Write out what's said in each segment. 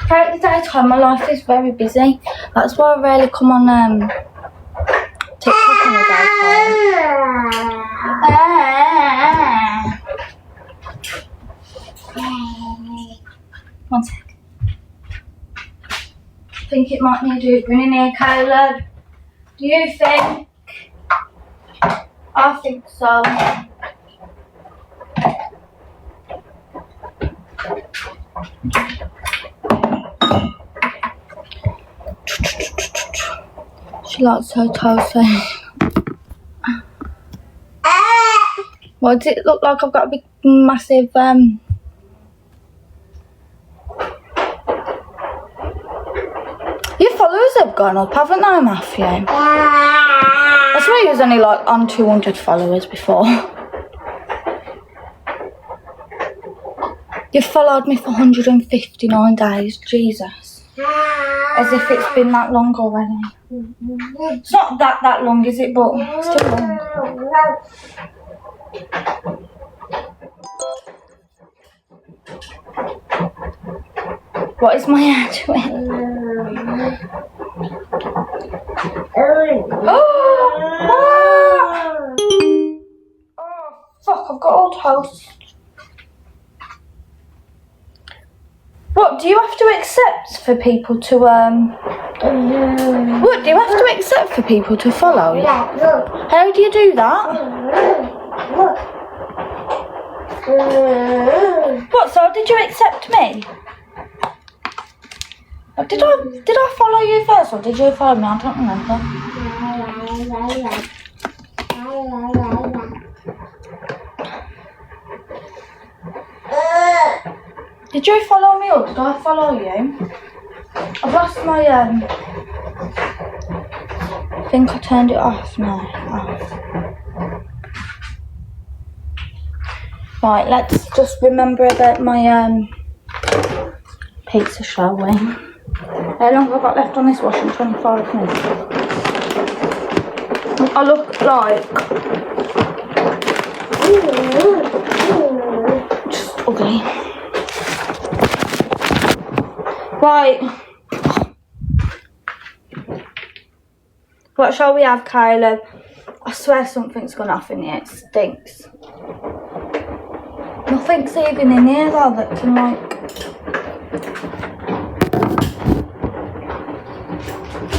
Throughout the daytime, my life is very busy. That's why I rarely come on TikTok in the daytime. One sec. I think it might need Ubering in here, Caleb. Do you think? I think so. She likes her toasty. Why does it look like I've got a big, massive, Your followers have gone up, haven't they, Matthew? I swear you was only like on 200 followers before. You followed me for 159 days, Jesus. As if it's been that long already. It's not that long, is it? But it's still long. What is my hair doing? Oh, fuck, I've got all toast. What, do you have to accept for people to, What, do you have to accept for people to follow you? How do you do that? What, so did you accept me? Did I follow you first or did you follow me? I don't remember. Did you follow me or did I follow you? I've lost my I think I turned it off now. Right, let's just remember about my pizza, shall we? How long have I got left on this washing? 25 minutes. I look like just ugly. Right. What shall we have, Caleb? I swear something's gone off in here. It stinks. Nothing's even in here though that can like.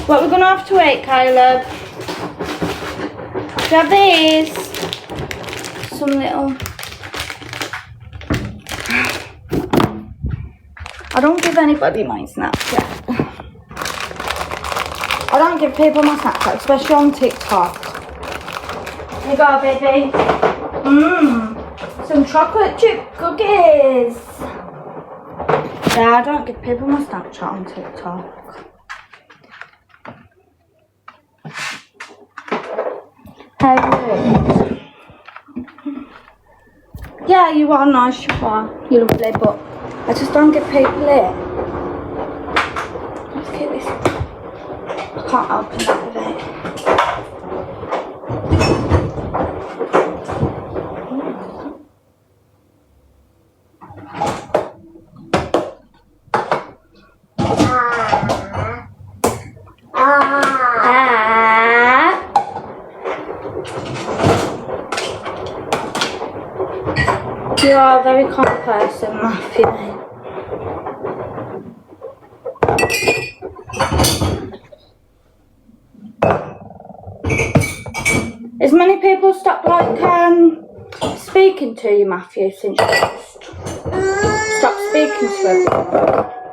What we're gonna have to eat, Caleb? Do you have these? Some little. I don't give anybody my Snapchat. I don't give people my Snapchat, especially on TikTok. Here you go, baby. Some chocolate chip cookies. Yeah, I don't give people my Snapchat on TikTok. Yeah, you are nice, you are. You're lovely, but I just don't get people in. Let's keep this. I can't open that with it. You are a very kind person, Matthew. Has many people stopped like speaking to you, Matthew, since you stopped speaking to everyone?